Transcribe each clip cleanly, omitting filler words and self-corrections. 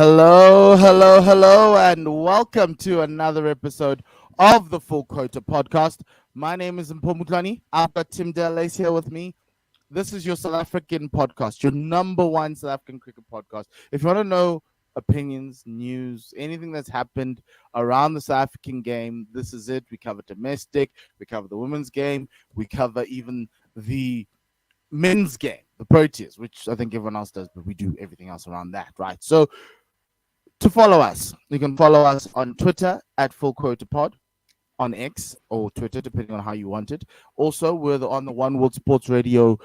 Hello, hello, hello, and welcome to another episode of the Full Quota podcast. My name is Mpho. I've got Tim Delace here with me. This is your South African podcast, your number one South African cricket podcast. If you want to know opinions, news, anything that's happened around the South African game, this is it. We cover domestic, we cover the women's game, we cover even the men's game, the Proteas, which I think everyone else does, but we do everything else around that, right? So to follow us, you can follow us on Twitter at Full Quota Pod, on X or Twitter, depending on how you want it. Also, we're on the One World Sports Radio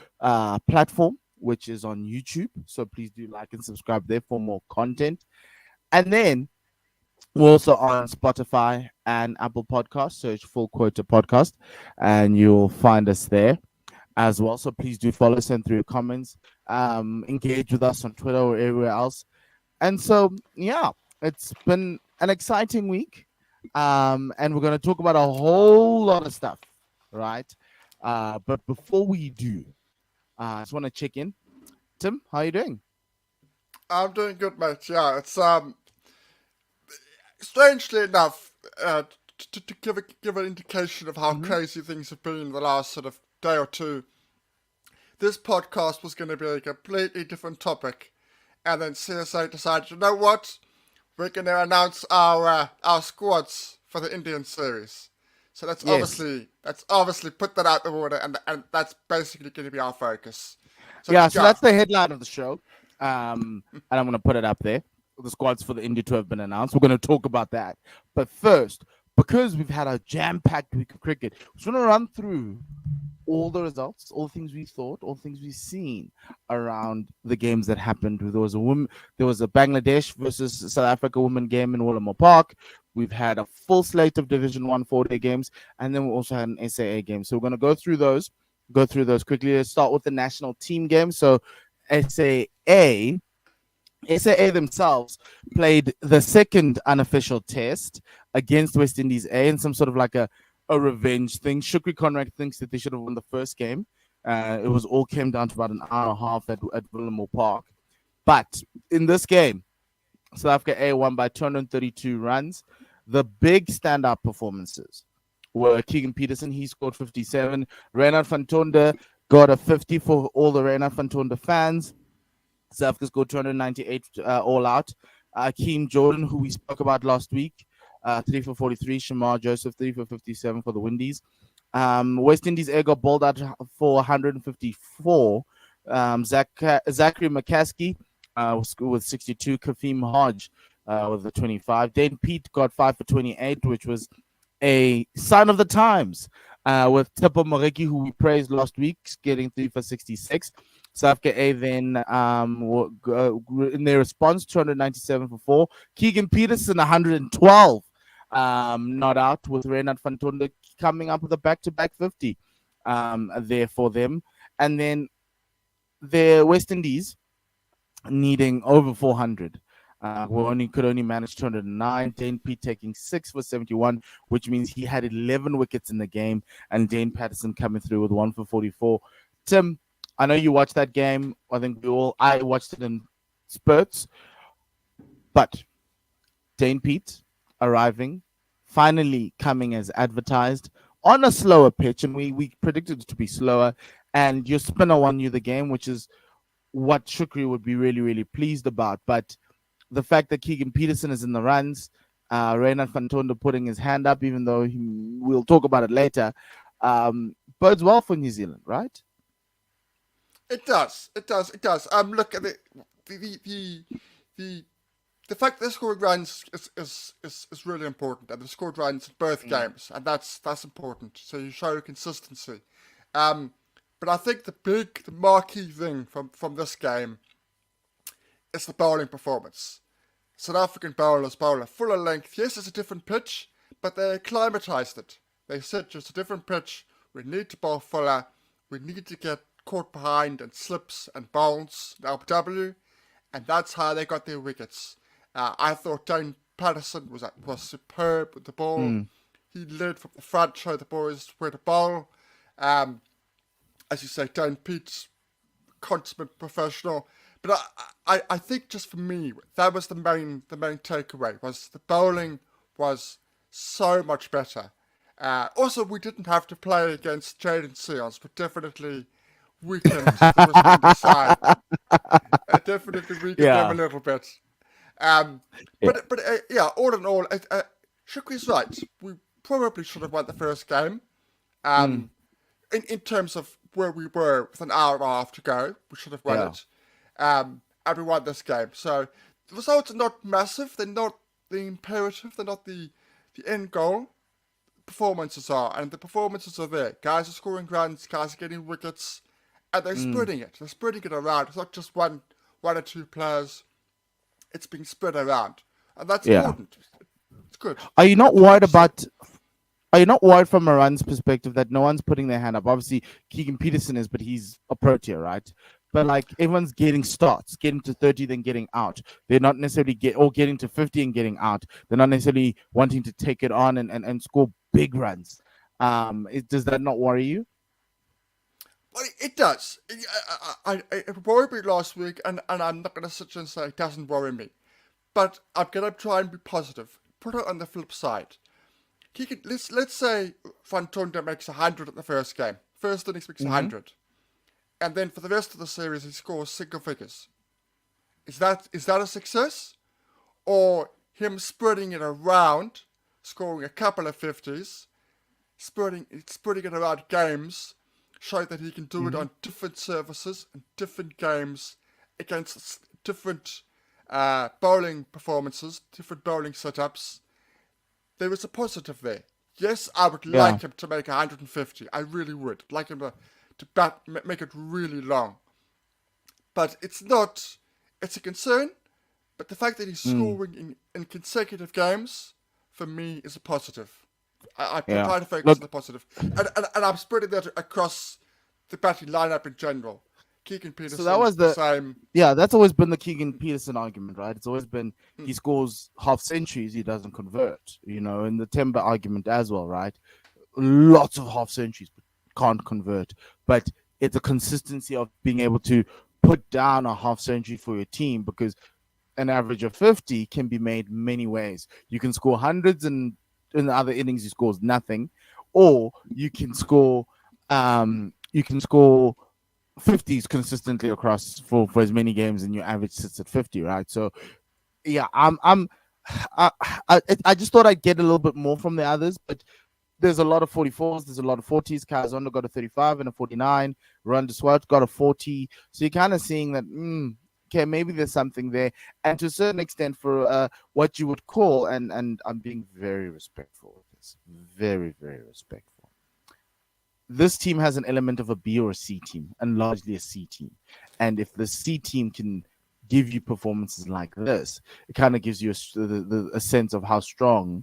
platform, which is on YouTube. So please do like and subscribe there for more content. And then we're also on Spotify and Apple Podcasts. Search Full Quota Podcast, and you'll find us there as well. So please do follow, send through your comments, engage with us on Twitter or everywhere else. And so, yeah, it's been an exciting week. And we're going to talk about a whole lot of stuff, right? But before we do, I just want to check in. Tim, how are you doing? I'm doing good, mate. Yeah, it's strangely enough, to give an indication of how crazy things have been the last sort of day or two. This podcast was going to be a completely different topic, and then CSA decided, you know what? We're going to announce our squads for the Indian series. So that's obviously put that out the water, and that's basically going to be our focus. So that's the headline of the show. And I'm going to put it up there. The squads for the India tour have been announced. We're going to talk about that. But first, because we've had a jam-packed week of cricket, we just want to run through all the results, all the things we thought, all the things we've seen around the games that happened. There was a Bangladesh versus South Africa women game in Wollongong Park. We've had a full slate of Division 1 4-day games, and then we also had an SAA game. So we're going to go through those quickly. Let's start with the national team game. So SAA themselves played the second unofficial test against West Indies A in some sort of like a revenge thing. Shukri Conrad thinks that they should have won the first game. It was all came down to about an hour and a half at Wollongong Park. But in this game, South Africa A won by 232 runs. The big standout performances were Keegan Peterson. He scored 57. Reynard van Tonder got a 50 for all the Reynard van Tonder fans. South Africa scored 298 all out. Akeem Jordan, who we spoke about last week, 3 for 43. Shamar Joseph, 3 for 57 for the Windies. West Indies Air got bowled out for 154. Zachary McCaskey with 62. Kafim Hodge with the 25. Dane Pete got 5 for 28, which was a sign of the times. With Tipo Moreki, who we praised last week, getting 3 for 66. South Africa A then in their response, 297 for 4. Keegan Peterson, 112 not out, with Reynard van Tonder coming up with a back-to-back 50 there for them. And then the West Indies needing over 400. Could only manage 209. Dane Pete taking 6 for 71, which means he had 11 wickets in the game, and Dane Patterson coming through with 1 for 44. Tim, I know you watched that game. I watched it in spurts. But Dane Pete arriving, finally coming as advertised on a slower pitch, and we predicted it to be slower. And your spinner won you the game, which is what Shukri would be really, really pleased about. But the fact that Keegan Peterson is in the runs, Reynard van Tonder putting his hand up, even though we'll talk about it later, bodes well for New Zealand, right? It does. Look at the fact that they scored runs is really important, and they scored runs in both games, and that's important. So you show consistency. But I think the marquee thing from this game is the bowling performance. South African bowlers bowl a fuller length. Yes, it's a different pitch, but they acclimatized it. They said just a different pitch. We need to bowl fuller. We need to get caught behind and slips and bowls in LBW, and that's how they got their wickets. I thought Dane Patterson was superb with the ball. He led from the front, showed the boys where to bowl. As you say, Dane Pete's consummate professional. But I think just for me, that was the main takeaway, was the bowling was so much better. Also, we didn't have to play against Jaden Seals, but definitely weakened the West Indies side. Definitely weakened them a Yeah, little bit. yeah. But yeah, all in all, Shukri's right. We probably should have won the first game. Mm, In terms of where we were with an hour and a half to go, we should have won yeah. it. And we won this game. So the results are not massive. They're not the imperative. They're not the end goal. Performances are, and the performances are there. Guys are scoring runs. Guys are getting wickets, and they're Mm, spreading it. They're spreading it around. It's not just one or two players. It's being spread around, and that's yeah. important. It's good. Are you We not got worried 20%. about? Are you not worried from a run's perspective that no one's putting their hand up? Obviously, Keegan Peterson is, but he's a Protea, right? But like everyone's getting starts, getting to 30, then getting out. They're not necessarily getting to 50 and getting out. They're not necessarily wanting to take it on and score big runs. Does that not worry you? Well, it does. It worried me last week, and I'm not going to sit and say it doesn't worry me. But I'm going to try and be positive. Put it on the flip side. Let's say Van Tonder makes 100 in the first game. First innings makes Mm-hmm. 100. And then for the rest of the series he scores single figures. Is that a success? Or him spreading it around, scoring a couple of 50s, spreading it around games, showing that he can do it Mm-hmm. on different surfaces and different games against different bowling performances, different bowling setups. There is a positive there. Yes, I would Yeah. like him to make 150. I really would. I'd like him to bat, make it really long. But it's not. It's a concern. But the fact that he's Mm, scoring in consecutive games, for me, is a positive. I yeah. try to focus on Look, the positive. And I'm spreading that across the batting lineup in general. Keegan so that Peterson, was the the same. yeah, that's always been the Keegan Peterson argument, right? It's always been he scores half centuries, he doesn't convert, and the Timber argument as well, right? Lots of half centuries, but can't convert. But it's a consistency of being able to put down a half century for your team because an average of 50 can be made many ways. You can score hundreds and in the other innings you scores nothing, or you can score 50s consistently across for as many games and your average sits at 50, right? So yeah, I, I just thought I'd get a little bit more from the others, but there's a lot of 44s, there's a lot of 40s. Kazondo got a 35 and a 49. Ron Swart got a 40. So you're kind of seeing that, okay, maybe there's something there. And to a certain extent, for what you would call, and I'm being very respectful with this, very, very respectful. This team has an element of a B or a C team, and largely a C team. And if the C team can give you performances like this, it kind of gives you a sense of how strong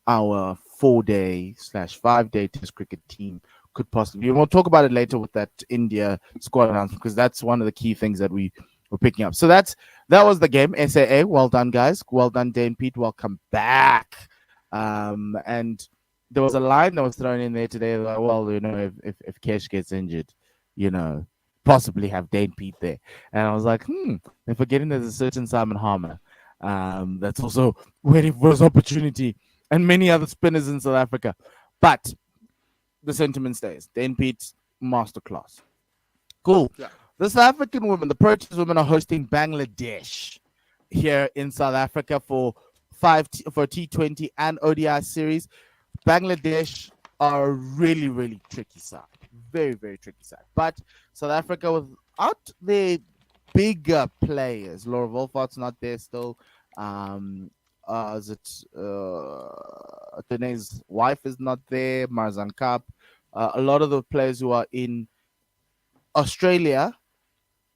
our 4 day/5 day test cricket team could possibly. And we'll talk about it later with that India squad announcement because that's one of the key things that we were picking up. So that was the game. SAA, well done, guys. Well done, Dane Pete. Welcome back. And there was a line that was thrown in there today. Like, well, if Kesh gets injured, you know, possibly have Dane Pete there. And I was like, and forgetting there's a certain Simon Harmer. That's also waiting for his opportunity and many other spinners in South Africa. But the sentiment stays. Dane Pete, masterclass. Cool. Yeah. The South African women, the Proteas women, are hosting Bangladesh here in South Africa for T20 and ODI series. Bangladesh are a really, really tricky side. Very, very tricky side. But South Africa, without their bigger players, Laura Wolfart's not there still. Is it Dene's wife is not there, Marzan Kaap. A lot of the players who are in Australia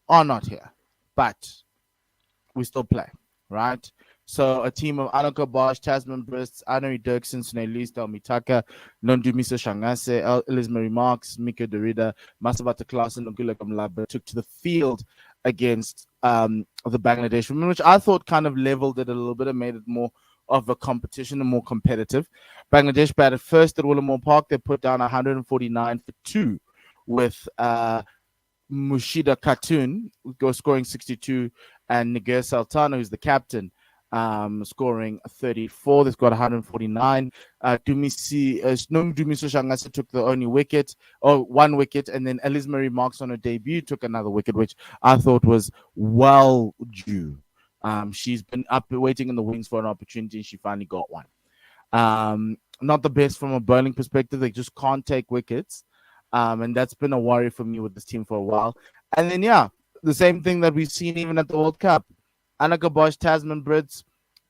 are not here, but we still play, right? So a team of Annika Bosch, Tasman Brists, Annery Dirksen, Sunay Leesdale, Mitaka, Nondumisa Shangase, Elizabeth Marks, Mika Derrida, Masabata Klassen, and Gulak Mlaba took to the field against the Bangladesh women, which I thought kind of leveled it a little bit and made it more of a competition and more competitive. Bangladesh batted first at Willamore Park. They put down 149 for 2 with Mushida Khatun scoring 62, and Niger Sultana, who's the captain, scoring 34. They've got 149. Dumisu Shangase took the only wicket, or one wicket, and then Elise Marie Marks on her debut took another wicket, which I thought was well due. She's been up waiting in the wings for an opportunity, and she finally got one. Not the best from a bowling perspective. They just can't take wickets. And that's been a worry for me with this team for a while. And then, yeah, the same thing that we've seen even at the World Cup. Annika Bosch, Tasman Brits,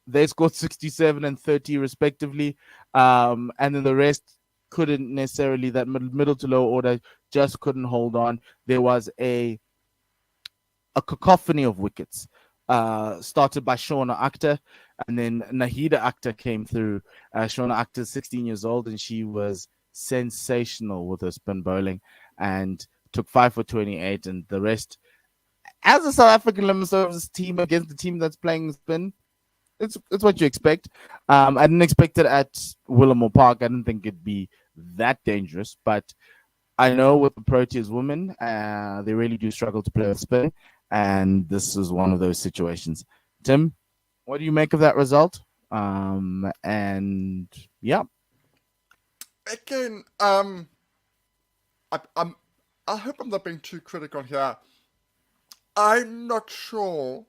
they scored 67 and 30 respectively. And then the rest couldn't necessarily, that middle to low order just couldn't hold on. There was a cacophony of wickets. Started by Shauna Akhter, and then Nahida Akhter came through. Shauna Akhter is 16 years old, and she was sensational with her spin bowling and took 5 for 28. And the rest, as a South African limit service team against the team that's playing spin, it's what you expect. I didn't expect it at Willamore Park. I didn't think it'd be that dangerous, but I know with the Proteas women, they really do struggle to play with spin, and this is one of those situations. Tim, what do you make of that result? And yeah, Again, I hope I'm not being too critical here. I'm not sure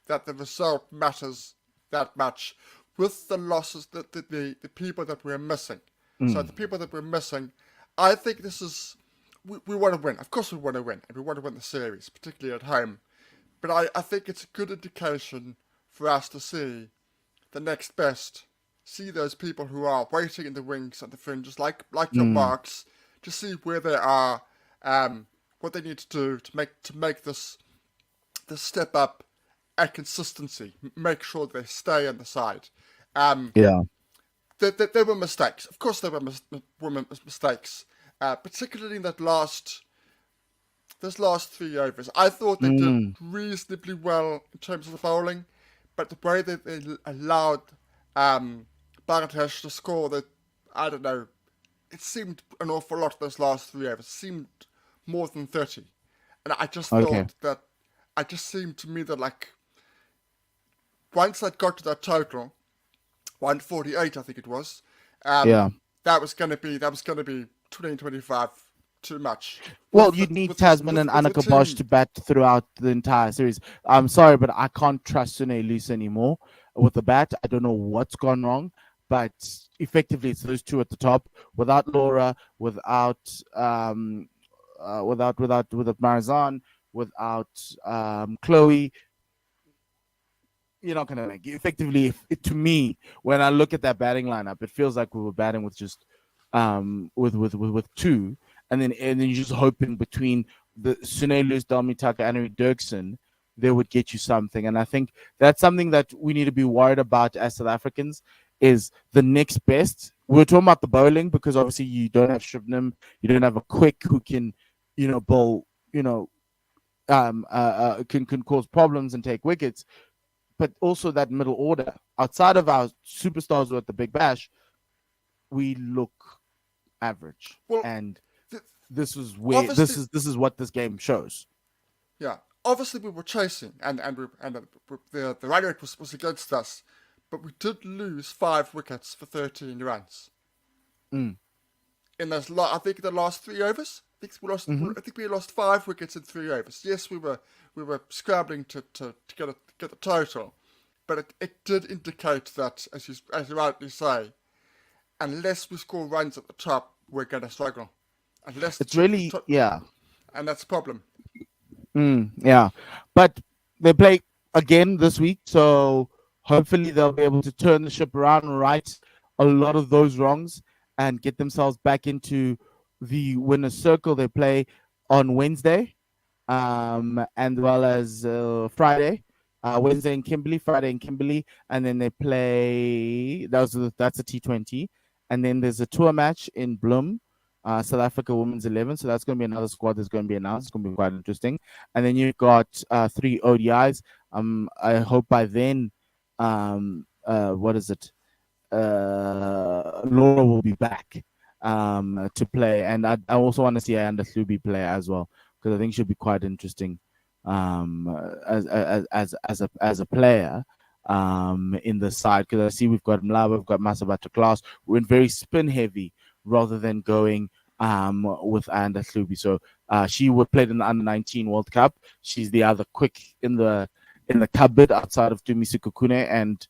that the result matters that much with the losses, the people that we're missing. So the people that we're missing, I think this is, we want to win. Of course we want to win, and we want to win the series, particularly at home. But I think it's a good indication for us to see the next best, see those people who are waiting in the wings and the fringes, like your marks, to see where they are, what they need to do to make this step up at consistency, make sure they stay on the side. yeah, There were mistakes. Of course, there were mistakes, particularly in those last 3 overs. I thought they did reasonably well in terms of the bowling, but the way that they allowed Bangladesh to score, that, I don't know, it seemed an awful lot. Those last 3 overs seemed more than 30, and I just thought that it just seemed to me that, like, once that got to that total, 148, I think it was. yeah. That was going to be 2025 too much. Well, you'd need Tasman and Annika Bosch to bat throughout the entire series. I'm sorry, but I can't trust Sune Lise anymore with the bat. I don't know what's gone wrong, but effectively it's those two at the top. Without Laura, without Marizan, without Chloe, you're not gonna make it. Effectively. To me, when I look at that batting lineup, it feels like we were batting with just with two, and then you're just hoping between the Sune Lus, Dami Tucker, and Henry Dirksen, they would get you something. And I think that's something that we need to be worried about as South Africans, is the next best. We're talking about the bowling because obviously you don't have Shubnam, you don't have a quick who can, bowl, can cause problems and take wickets. But also that middle order, outside of our superstars who are at the Big Bash, we look average. Well, and this is where this is what this game shows. Yeah, obviously we were chasing, and the run rate was against us, but we did lose 5 wickets for 13 runs. In those, I think the last 3 overs, I think we lost 5 wickets in 3 overs. Yes, we were scrambling to get the total, but it did indicate that, as you rightly say, unless we score runs at the top, we're going to struggle. Unless it's really and that's a problem. Yeah, but they play again this week, so hopefully they'll be able to turn the ship around and right a lot of those wrongs and get themselves back into the winner's circle. They play on Wednesday, and well as Friday. Wednesday in Kimberley, Friday in Kimberley, and then they play. That's a T20, and then there's a tour match in Bloem, South Africa Women's 11. So that's going to be another squad that's going to be announced. It's going to be quite interesting. And then you've got 3 ODIs. I hope by then, what is it? Laura will be back to play, and I also want to see Ayanda Hlubi play as well. because I think she'll be quite interesting as a player in the side, because I see we've got Mlaba, we've got Masabata Class. We went very spin heavy rather than going with Anda Sluby. So she would played in the under-19 World Cup. She's the other quick in the cupboard outside of Dumisi Kukune, and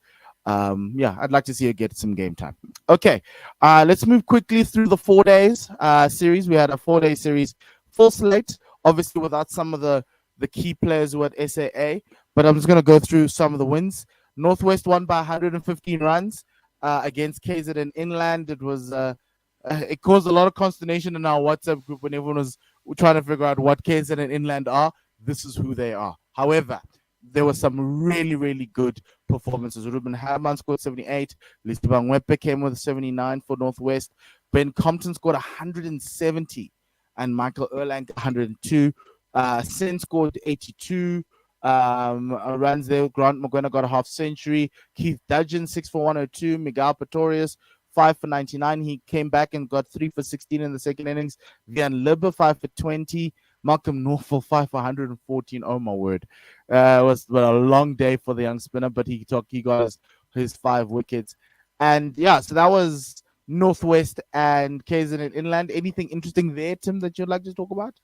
yeah, I'd like to see her get some game time. Okay, let's move quickly through the 4 days series. We had a 4-day series, full slate, obviously without some of the key players who had SAA, but I'm just going to go through some of the wins. Northwest won by 115 runs against KZN Inland. It caused a lot of consternation in our WhatsApp group when everyone was trying to figure out what KZN Inland are. This is who they are. However, there were some really, really good performances. Ruben Herman scored 78. Listibang Wepe came with 79 for Northwest. Ben Compton scored 170. And Michael Erlang 102. Sin scored 82 runs there. Grant Magwena got a half century. Keith Dudgeon 6 for 102. Miguel Pretorius 5 for 99. He came back and got 3 for 16 in the second innings. Vian Libber 5 for 20. Malcolm Norfolk 5 for 114. Oh my word! It was a long day for the young spinner, but he got his 5 wickets, and yeah. So that was Northwest and KZN Inland. Anything interesting there, Tim, that you'd like to talk about?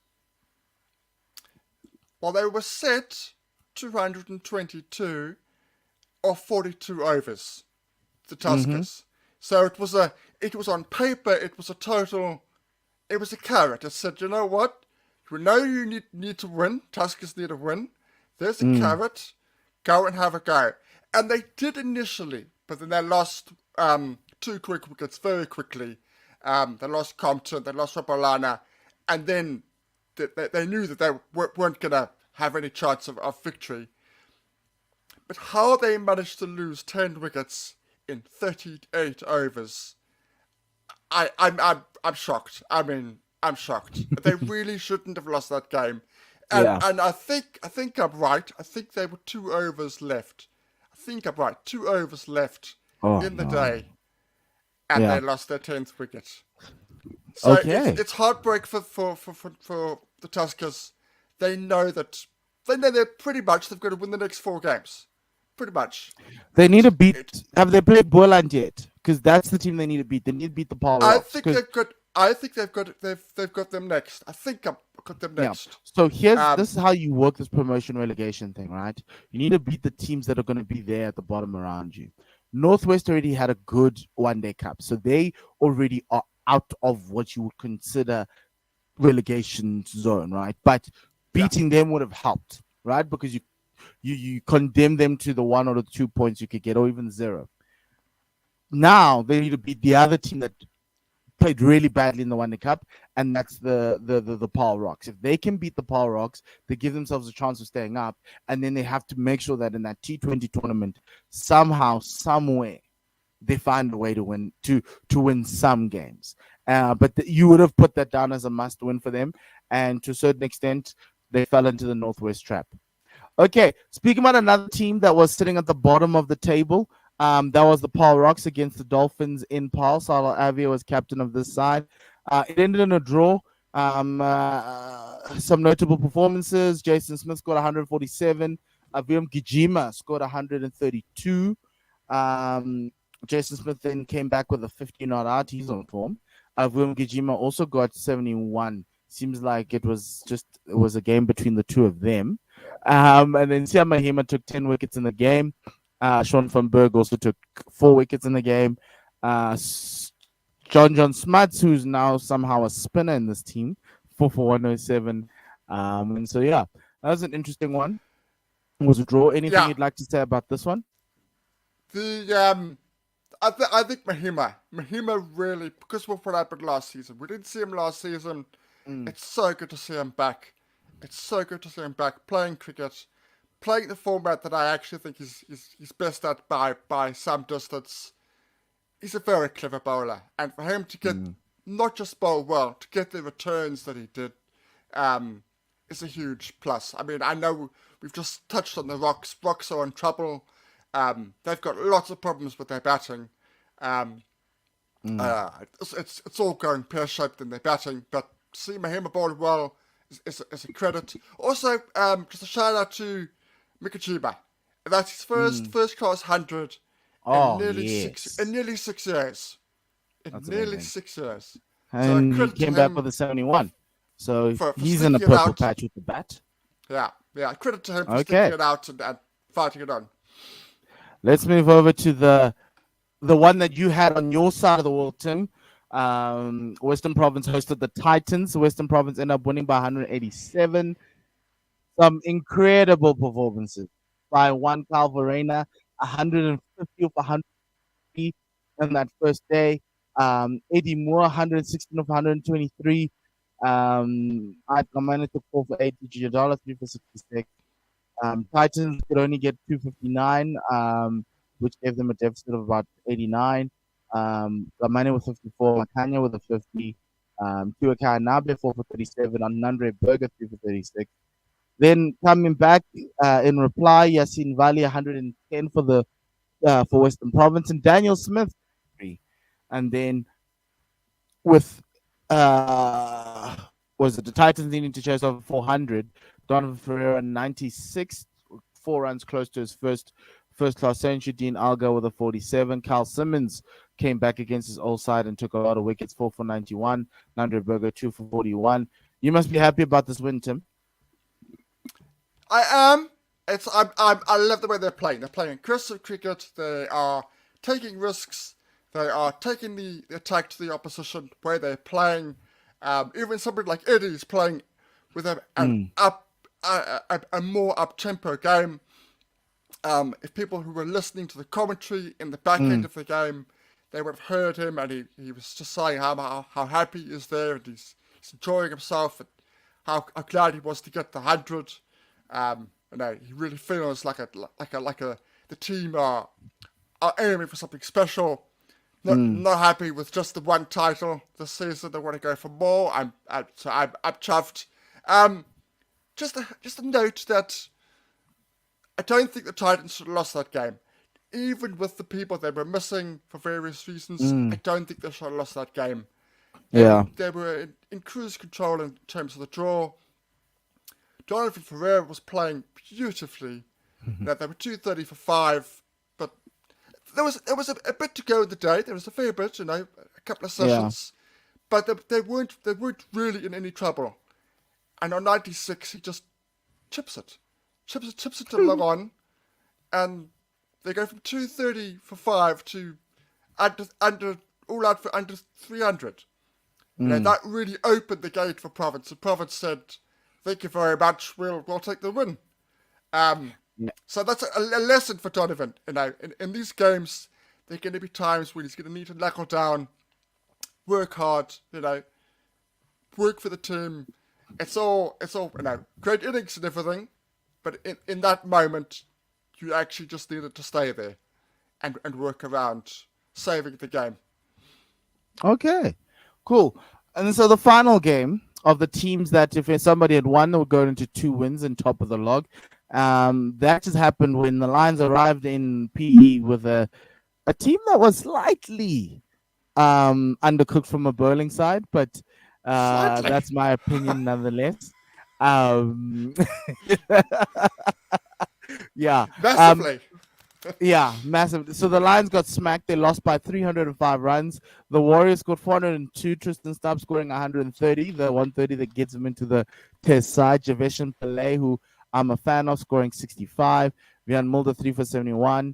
Well, they were set 222 of 42 overs, the Tuskers. Mm-hmm. So it was on paper, it was a carrot. It said, you know what? You know you need to win. Tuskers need a win. There's a carrot. Go and have a go. And they did initially, but then they lost 2 quick wickets very quickly. They lost Compton, they lost Rapalana, and then they knew that they weren't going to have any chance of victory. But how they managed to lose 10 wickets in 38 overs, I'm shocked. I mean, I'm shocked. They really shouldn't have lost that game. And I think I'm right. I think there were 2 overs left. I think I'm right. 2 overs left in the day. And they lost their 10th wicket. So it's heartbreak for the Tuskers. They know that they're pretty much they've got to win the next 4 games. Pretty much. They need to beat. Have they played Boland yet? Because that's the team they need to beat. They need to beat the Paul Rocks. I think they've got them next. I think I've got them next. Yeah. So this is how you work this promotion relegation thing, right? You need to beat the teams that are going to be there at the bottom around you. Northwest already had a good one-day cup, so they already are out of what you would consider relegation zone, right? But beating them would have helped, right? Because you condemn them to the 1 or the 2 points you could get, or even 0. Now they need to beat the other team that played really badly in the one day cup, and that's the Paul Rocks. If they can beat the Paul Rocks, they give themselves a chance of staying up, and then they have to make sure that in that T20 tournament, somehow, somewhere, they find a way to win some games. But you would have put that down as a must win for them, and to a certain extent, they fell into the Northwest trap. Okay, speaking about another team that was sitting at the bottom of the table, that was the Paul Rocks against the Dolphins in Paul. Salah Avia was captain of this side. It ended in a draw. Some notable performances. Jason Smith scored 147. Aviam Gijima scored 132. Jason Smith then came back with a 50-odd out. He's on form. Aviam Gijima also got 71. Seems like it was a game between the two of them. And then Sia Mahima took 10 wickets in the game. Sean van Berg also took 4 wickets in the game. John Smuts, who's now somehow a spinner in this team, 4 for 107. And so, yeah, that was an interesting one. It was a draw. Anything you'd like to say about this one? I think Mahima really, because of what happened last season. We didn't see him last season. It's so good to see him back. It's so good to see him back playing cricket, playing the format that I actually think he's best at by some distance. He's a very clever bowler, and for him to get not just bowl well, to get the returns that he did, is a huge plus. I mean, I know we've just touched on the Rocks. Rocks are in trouble. They've got lots of problems with their batting. It's all going pear-shaped in their batting, but see Mahima bowled well is a credit. Also, just a shout out to Mikachiba. That's his first class 100 in Oh, nearly six yes. nearly 6 years. In That's nearly amazing. 6 years. So a And he credit to came back him with a 71. So for he's in a sticking it purple out. patch with the bat. Yeah. Credit to him for sticking Okay. it out and fighting it on. Let's move over to the one that you had on your side of the world, Tim. Western Province hosted the Titans. Western Province ended up winning by 187. Some incredible performances by one Cal Verena, 150 of 150 on that first day. Eddie Moore, 116 of 123. I managed to call for $80, 3 for 66. Titans could only get 259, which gave them a deficit of about 89. Lamane with 54, Makanya with a 50, Tuakai Nabe 4 for 37, on Nandre Berger 3 for 36. Then coming back in reply, Yasin Vali 110 for Western Province, and Daniel Smith 3. And then with was it the Titans needing to chase over 400? Donovan Ferreira 96, 4 runs close to his first class century. Dean Alga with a 47. Carl Simmons came back against his old side and took a lot of wickets, 4 for 91. Nandre Berger 2 for 41. You must be happy about this win, Tim. I am. I love the way they're playing. They're playing aggressive cricket. They are taking risks. They are taking the attack to the opposition where they're playing. Even somebody like Eddie is playing with a more up tempo game. If people who were listening to the commentary in the back end of the game, they would have heard him, and he was just saying how happy he is there, and he's enjoying himself, and how glad he was to get the 100. He really feels like the team are aiming for something special. Not happy with just the one title this season. They want to go for more. I'm chuffed. Just a note that I don't think the Titans should have lost that game. Even with the people they were missing for various reasons, I don't think they should have lost that game. They were in cruise control in terms of the draw. Donovan Ferreira was playing beautifully. They were 230 for 5, but there was a bit to go in the day. There was a fair bit, a couple of sessions, but they weren't really in any trouble. And on 96, he just chips it to log on, and they go from 230 for 5 to under all out for under 300. That really opened the gate for Province. And Province said, "Thank you very much. We'll take the win." So that's a lesson for Donovan. In these games, there are going to be times when he's going to need to knuckle down, work hard. Work for the team. It's all great innings and everything, but in that moment, you actually just needed to stay there and work around saving the game. Okay, cool. And so the final game of the teams that if somebody had won, they would go into 2 wins and top of the log. That just happened when the Lions arrived in PE with a team that was slightly undercooked from a bowling side, but that's my opinion nonetheless. Yeah. Massively. Yeah, massive. So the Lions got smacked. They lost by 305 runs. The Warriors scored 402. Tristan Stubbs scoring 130. The 130 that gets him into the test side. Javeshan Pillay, who I'm a fan of, scoring 65. Vian Mulder 3 for 71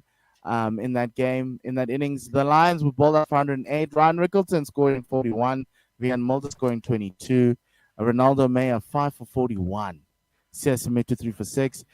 in that game. In that innings, the Lions were bowled out for 108. Ryan Rickleton scoring 41. Vian Mulder scoring 22. Ronaldo Mayer 5 for 41. Sesame 3 for 6.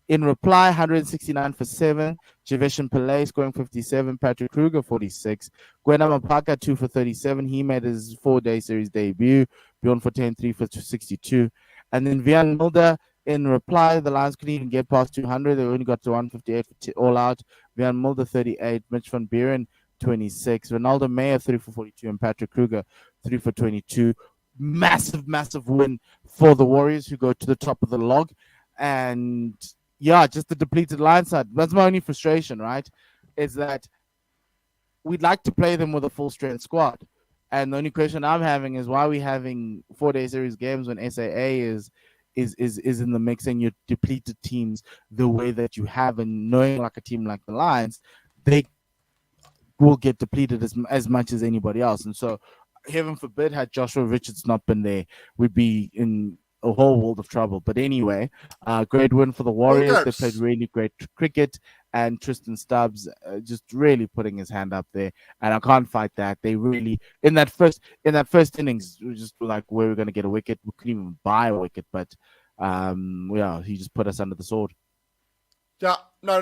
In reply, 169 for 7. Javeshan Pillay scoring 57. Patrick Kruger 46. Gwena Mapaka 2 for 37. He made his 4-day series debut. Bjorn for 10, 3 for 62. And then Vian Mulder, in reply, the Lions couldn't even get past 200. They only got to 158 for all out. Vian Mulder 38. Mitch van Buren 26. Ronaldo Mayer 3 for 42. And Patrick Kruger 3 for 22. Massive win for the Warriors, who go to the top of the log. And yeah, just the depleted line side. That's my only frustration, right? Is that we'd like to play them with a full strength squad. And the only question I'm having is why are we having 4-day series games when SAA is in the mix and you're depleted teams the way that you have, and knowing like a team like the Lions, they will get depleted as much as anybody else. And so, heaven forbid, had Joshua Richards not been there, we'd be in a whole world of trouble. But anyway, great win for the Well, Warriors. They played games. really great cricket, and Tristan Stubbs just really putting his hand up there. And I can't fight that. They really in that first innings, we just like where we're going to get a wicket. We couldn't even buy a wicket, but yeah, he just put us under the sword. Yeah, no,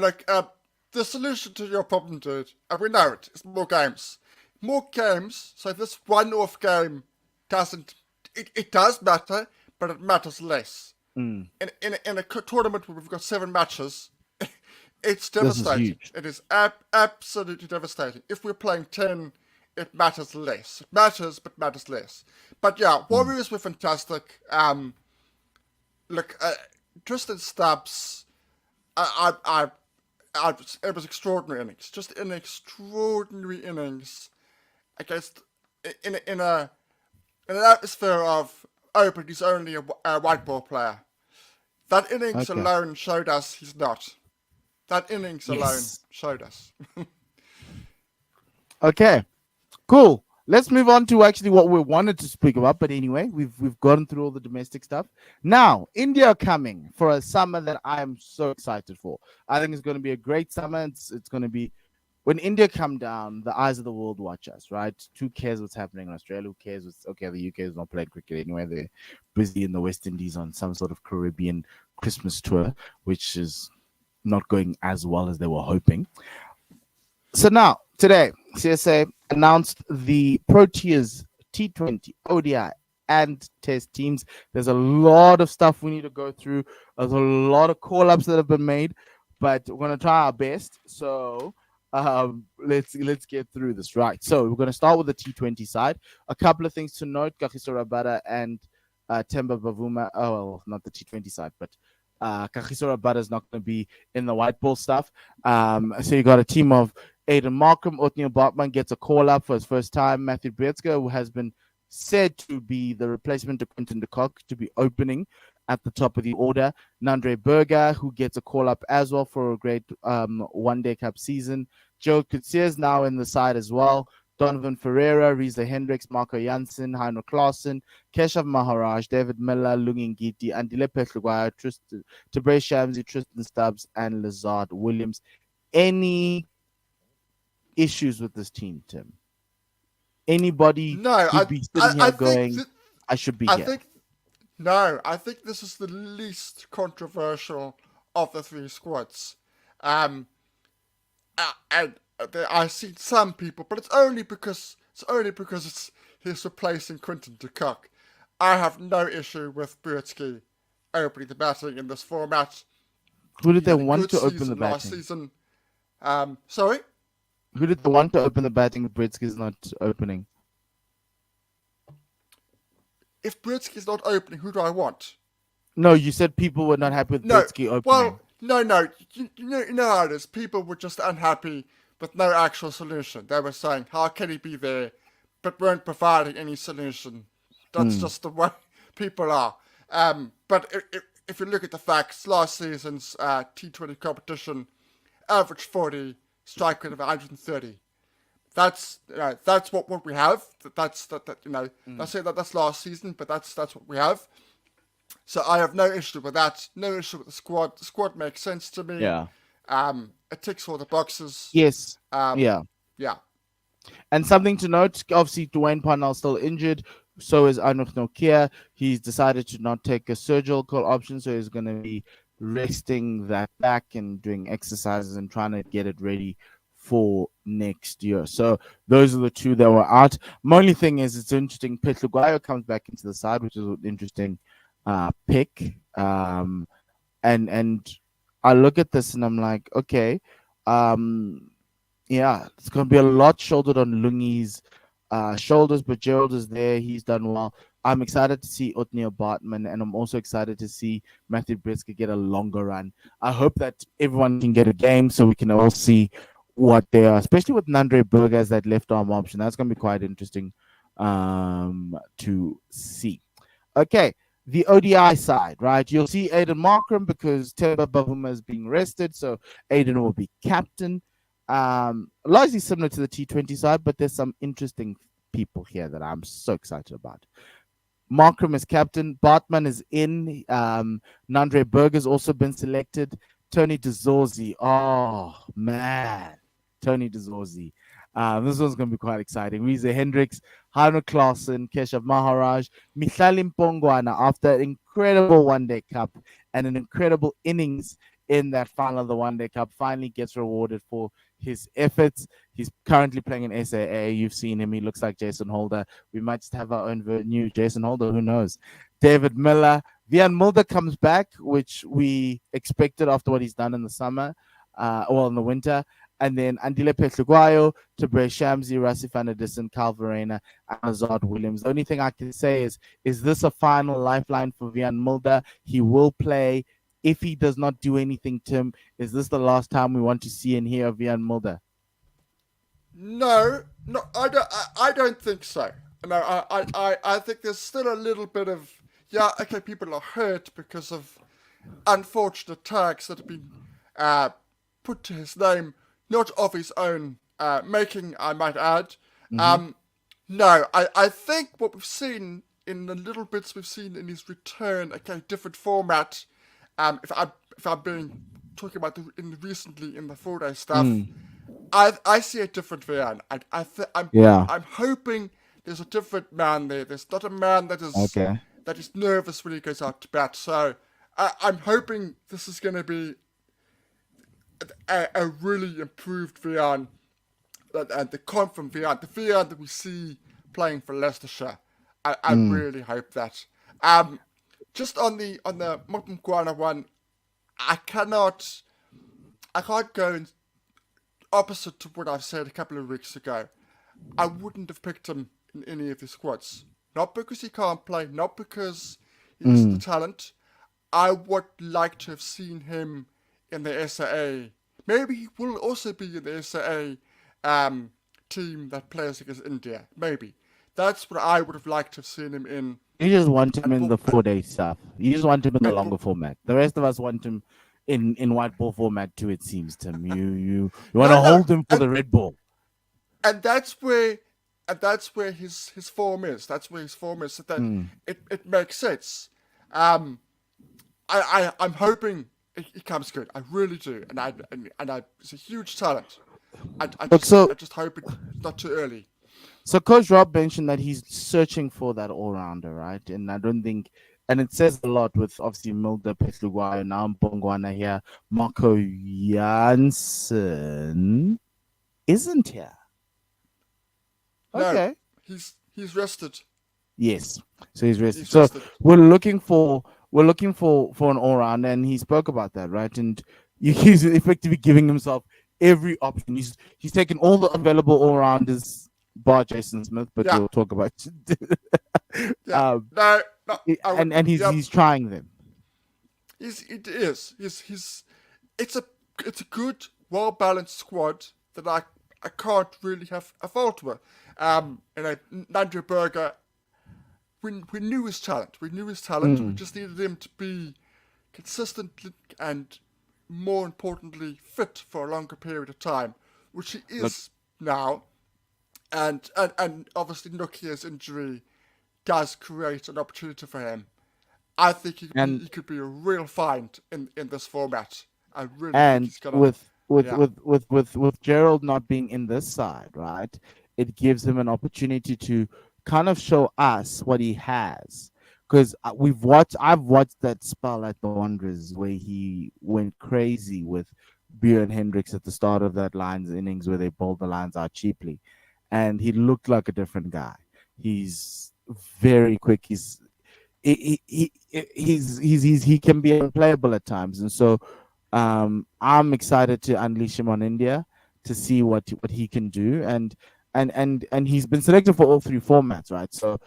the solution to your problem, dude, and we know it, is more games. More games, so this one-off game doesn't. It does matter, but it matters less. Mm. In a tournament where we've got 7 matches, it's This is devastating. huge. It is absolutely devastating. If we're playing 10, it matters less. It matters, but matters less. But yeah, Warriors were fantastic. Look, Tristan Stubbs, it was extraordinary innings. Just an extraordinary innings against in an atmosphere of but he's only a white ball player. That innings Okay. alone showed us he's not. That innings alone Yes. showed us. Okay. Cool. Let's move on to actually what we wanted to speak about. But anyway, we've gone through all the domestic stuff. Now, India coming for a summer that I am so excited for. I think it's going to be a great summer. It's going to be when India come down, the eyes of the world watch us, right? Who cares what's happening in Australia? Who cares what's okay? The UK is not playing cricket anyway. They're busy in the West Indies on some sort of Caribbean Christmas tour, which is not going as well as they were hoping. So now, today, CSA announced the Proteas T20, ODI, and Test teams. There's a lot of stuff we need to go through. There's a lot of call-ups that have been made, but we're gonna try our best. So let's get through this. Right. So we're gonna start with the T20 side. A couple of things to note: Kagiso Rabada and Temba Bavuma. Oh, well, not the T20 side, but Kagiso Rabada is not going to be in the white ball stuff. So you got a team of Aiden Markham, Othniel Bartman gets a call up for his first time. Matthew Brezka, who has been said to be the replacement of Quinton de Kock, to be opening at the top of the order. Nandre Berger, who gets a call up as well for a great one-day cup season. Joe Kutsier now in the side as well. Donovan Ferreira, Riza Hendricks, Marco Janssen, Heino Klaassen, Keshav Maharaj, David Miller, Lungin Giti, Andile Petluguaya, Tabre Shamsi, Tristan Stubbs, and Lazard Williams. Any issues with this team, Tim? Anybody No, who'd be sitting here I going, think I should be I here? think no, I think this is the least controversial of the 3 squads. And I've seen some people, but it's only because he's replacing Quinton de Kock. I have no issue with Burtsky opening the batting in this format. Who did He they had a want good to open the season last batting? season. Sorry? Who did they want to open the batting if Britsky's not opening? If Burtsky's not opening, who do I want? No, you said people were not happy with No, Britsky opening. well, no. You know how it is. People were just unhappy with no actual solution. They were saying, how can he be there, but weren't providing any solution. That's just the way people are. But if you look at the facts, last season's T20 competition, average 40, strike rate of 130. That's what we have. That's last season, but that's what we have. So I have no issue with that. No issue with the squad. The squad makes sense to me. Yeah. It ticks all the boxes. Yes. Yeah. And something to note, obviously Dwayne Parnell's still injured. So is Arnold Nokia. He's decided to not take a surgical option, so he's going to be resting that back and doing exercises and trying to get it ready for next year. So those are the 2 that were out. My only thing is, it's interesting. Petluguayo comes back into the side, which is an interesting pick. And I look at this and I'm like, okay, yeah, it's going to be a lot shouldered on Lungi's shoulders, but Gerald is there. He's done well. I'm excited to see Othniel Bartman, and I'm also excited to see Matthew Brezka get a longer run. I hope that everyone can get a game so we can all see what they are, especially with Nandre Berger as that left arm option. That's going to be quite interesting to see. Okay, the ODI side, right? You'll see Aiden Markram because Temba Bavuma is being rested, so Aiden will be captain. Largely similar to the T20 side, but there's some interesting people here that I'm so excited about. Markram is captain. Bartman is in. Nandre Berger's also been selected. Tony DeZorzi. Oh, man. Tony DeZorzi. This one's going to be quite exciting. Rize Hendricks, Hanu Klaassen, Keshav Maharaj, Michalim Pongwana, after an incredible one-day cup and an incredible innings in that final of the one-day cup, finally gets rewarded for his efforts. He's currently playing in SAA. You've seen him. He looks like Jason Holder. We might just have our own new Jason Holder. Who knows? David Miller. Vian Mulder comes back, which we expected after what he's done in the summer, in the winter. And then Andile Petluguayo, Tabre Shamsi, Rasif Anadison, Cal Verena, and Azad Williams. The only thing I can say is this a final lifeline for Vian Mulder? He will play. If he does not do anything, Tim, is this the last time we want to see and hear of Vian Mulder? No, I don't think so. No, I think there's still a little bit of people are hurt because of unfortunate tags that have been put to his name, not of his own making, I might add. Mm-hmm. No, I think what we've seen in the little bits we've seen in his return, different format. If I'm being talking about recently in the 4-day stuff, I see a different Vian. I'm hoping there's a different man there. There's not a man that is nervous when he goes out to bat. So I'm hoping this is going to be a really improved Vian, and the confident Vian, the Vian that we see playing for Leicestershire. I really hope that. Just on the Mokmkwana one, I can't go in opposite to what I've said a couple of weeks ago. I wouldn't have picked him in any of the squads. Not because he can't play, not because he's the talent. I would like to have seen him in the SAA. Maybe he will also be in the SAA team that plays against India. Maybe. That's what I would have liked to have seen him in. You just want him in the 4-day stuff. You just want him in the longer format. The rest of us want him in white ball format too, it seems, Tim. You want to hold him for the red ball. And that's where his form is. That's where his form is. So that it makes sense. I'm hoping he comes good. I really do. And it's a huge talent. I just hope it's not too early. So Coach Rob mentioned that he's searching for that all-rounder, right? And I don't think, and it says a lot with obviously Mulder, Petluguayo, now Mpongwana here. Marco Jansen isn't here. Okay. No, he's rested. Yes. So he's rested. So we're looking for an all-rounder, and he spoke about that, right? And he's effectively giving himself every option. He's taken all the available all-rounders, bar Jason Smith, but we'll talk about he's trying them. It is. It's a good, well balanced squad that I can't really have a fault with. Nandre Berger, we knew his talent. We just needed him to be consistent and, more importantly, fit for a longer period of time, which he is now. And obviously Nokia's injury does create an opportunity for him. I think he could be a real find in this format. I really think he's gonna, with Gerald not being in this side, right? It gives him an opportunity to kind of show us what he has. Because I've watched that spell at the Wanderers where he went crazy with Bjorn Hendricks at the start of that Lions innings where they bowled the Lions out cheaply. And he looked like a different guy. He's very quick. He can be unplayable at times, and so I'm excited to unleash him on India to see what he can do. And he's been selected for all three formats, right? So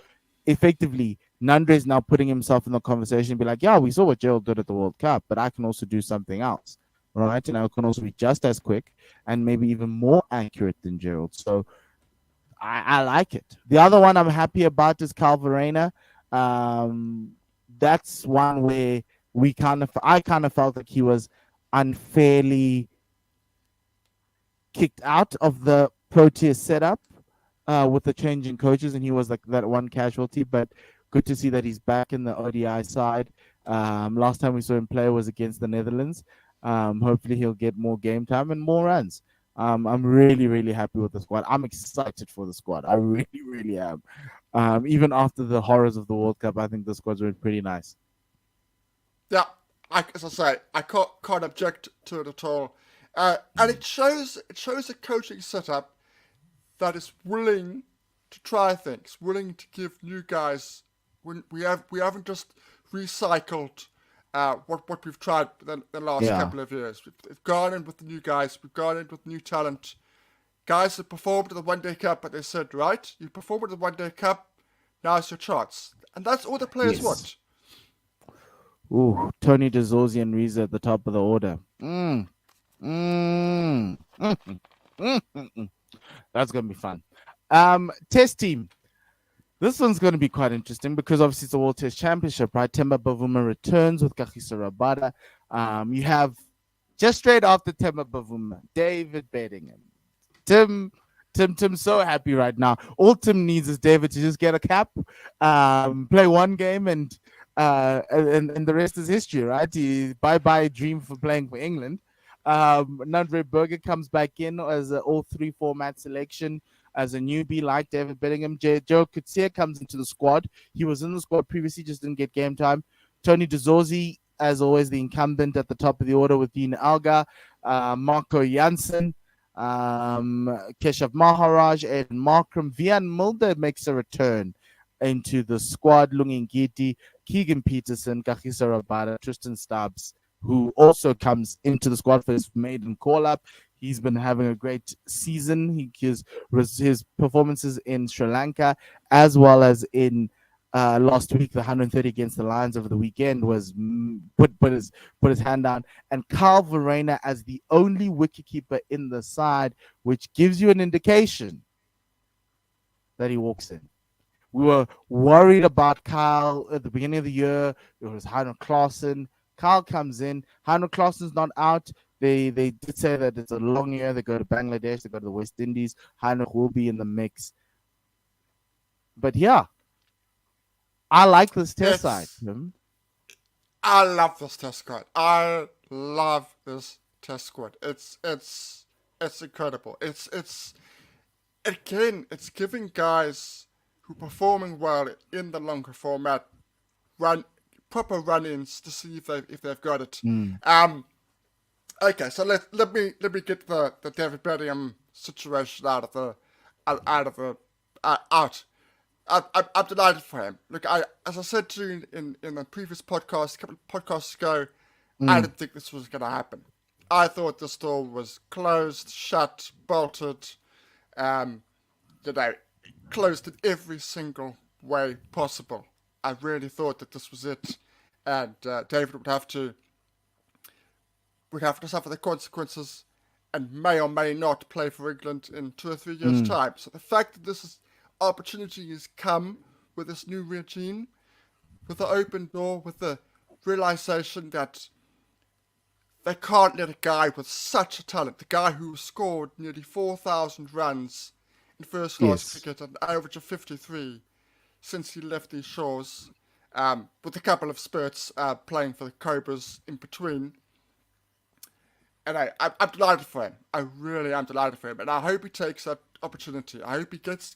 effectively, Nandre is now putting himself in the conversation and be like, yeah, we saw what Gerald did at the World Cup, but I can also do something else, right? And I can also be just as quick and maybe even more accurate than Gerald. So I like it. The other one I'm happy about is Cal Verena. That's one where I kind of felt like he was unfairly kicked out of the Proteas setup with the change in coaches, and he was like that one casualty. But good to see that he's back in the ODI side. Last time we saw him play was against the Netherlands. Hopefully, he'll get more game time and more runs. I'm really, really happy with the squad. I'm excited for the squad. I really, really am. Even after the horrors of the World Cup, I think the squad's been pretty nice. Yeah, as I say, I can't object to it at all. And it shows a coaching setup that is willing to try things, willing to give new guys. We haven't just recycled what we've tried the last couple of years. We've gone in with the new guys. We've gone in with new talent. Guys that performed at the One Day Cup, but they said, right, you performed at the One Day Cup, now's your chance, and that's all the players want. Ooh, Tony DeZorzi and Riza at the top of the order. That's gonna be fun. Test team. This one's going to be quite interesting because obviously it's a World Test Championship, right? Temba Bavuma returns with Kagiso Rabada. You have just straight after Temba Bavuma, David Bedingham. Tim's so happy right now. All Tim needs is David to just get a cap, play one game, and the rest is history, right? Bye dream for playing for England. Nandre Berger comes back in as an all 3 format selection as a newbie like David Bedingham. Joe Coetzee comes into the squad. He was in the squad previously, just didn't get game time. Tony DeZorzi, as always, the incumbent at the top of the order with Dean Alga, Marco Janssen, Keshav Maharaj, Ed Markram. Vian Mulder makes a return into the squad. Lungingiti, Keegan Peterson, Kagiso Rabada, Tristan Stubbs, who also comes into the squad for his maiden call-up. He's been having a great season. His performances in Sri Lanka, as well as in last week, the 130 against the Lions over the weekend, was put his hand down. And Carl Verena as the only wicketkeeper in the side, which gives you an indication that he walks in. We were worried about Kyle at the beginning of the year. It was Heino Klaassen. Kyle comes in. Heino Klaassen's not out. They did say that it's a long year. They go to Bangladesh. They go to the West Indies. Heino will be in the mix. But yeah, I like this test side. I love this test squad. I love this test squad. It's incredible. It's giving guys who are performing well in the longer format proper run-ins to see if they've got it. Okay, so let me get the David Bedingham situation out. I'm delighted for him. Look, as I said to you in the previous podcast, a couple of podcasts ago, I didn't think this was going to happen. I thought this door was closed, shut, bolted, closed in every single way possible. I really thought that this was it, and David would have to suffer the consequences, and may or may not play for England in 2 or 3 years' time. So the fact that this opportunity has come with this new regime, with the open door, with the realization that they can't let a guy with such a talent, the guy who scored nearly 4,000 runs in first-class cricket, an average of 53 since he left these shores, with a couple of spurts playing for the Cobras in between. And I'm delighted for him. I really am delighted for him, and I hope he takes that opportunity. I hope he gets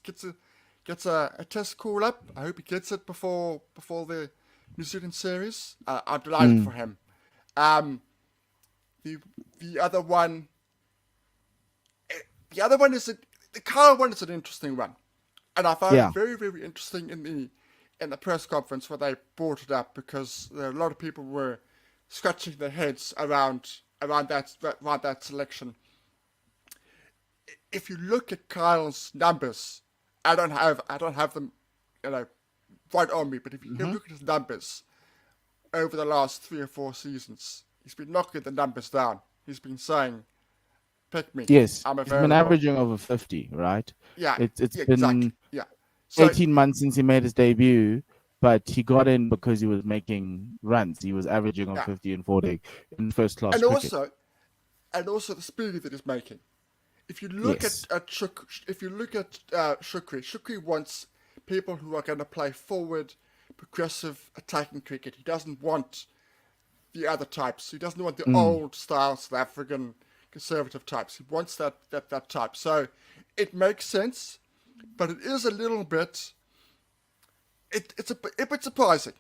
a test call up. I hope he gets it before the New Zealand series. I'm delighted for him. The other one is the Kyle one is an interesting one, and I found it very, very interesting in the press conference where they brought it up, because a lot of people were scratching their heads around that selection. If you look at Kyle's numbers, I don't have them, right on me. But if you look at his numbers over the last 3 or 4 seasons, he's been knocking the numbers down. He's been saying pick me. Yes, I'm he's been available. averaging over 50, right? Yeah, It's yeah, been exactly. Yeah. So 18 months since he made his debut, but he got in because he was making runs. He was averaging on yeah, 50 and 40 in first class and cricket. also and also the speed that he's making. If you look Yes. if you look at Shukri wants people who are going to play forward, progressive, attacking cricket. He doesn't want the other types. He doesn't want the Mm. old style South African conservative types. He wants that type. So it makes sense, but it is a little bit. It's a bit surprising.